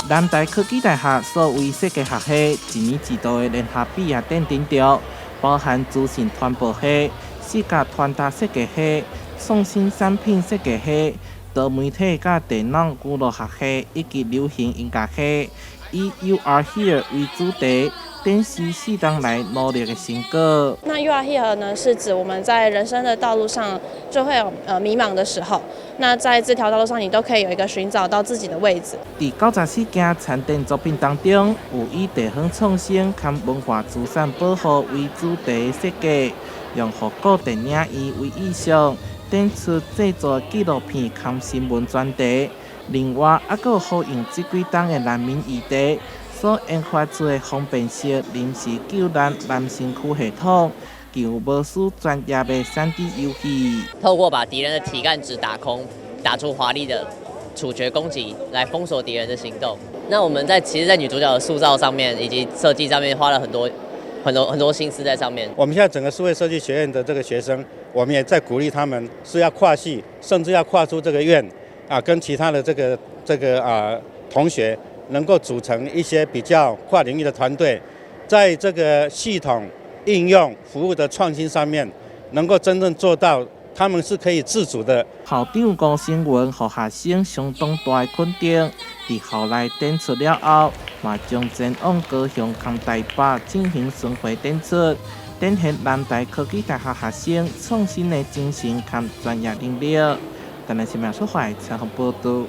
南台科技大学所为设计学系一年一度的联合毕业典顶着，包含资讯传播系、视觉传达设计系、创新产品设计系、多媒体甲电脑娱乐学系以及流行音乐系，以 You Are Here 为主题。展示4当来努力的成果。那 You Are Here 呢，是指我们在人生的道路上就会有迷茫的时候，那在这条道路上，你都可以有一个寻找到自己的位置。在94件参展作品当中，有以地方创新和文化资产保护为主题设计，用复古电影院为意象，展出制作纪录片和新闻专题。另外，还有呼应这几档的难民议题。所研发出的方便式临时救援男性区系统，就无需专业的3D 游戏。透过把敌人的体干值打空，打出华丽的处决攻击，来封锁敌人的行动。那我们其实，在女主角的塑造上面以及设计上面，花了很多心思在上面。我们现在整个数位设计学院的这个学生，我们也在鼓励他们是要跨系，甚至要跨出这个院跟其他的同学。能够组成一些比较跨领域的团队，在这个系统应用服务的创新上面，能够真正做到他们是可以自主的。校长高新文和学生相当大的肯定，在校内展出了后，嘛将前往高雄和台北进行巡回展出，展现南台科技大学学生创新的精神和专业能力。台南新闻所采采访报道。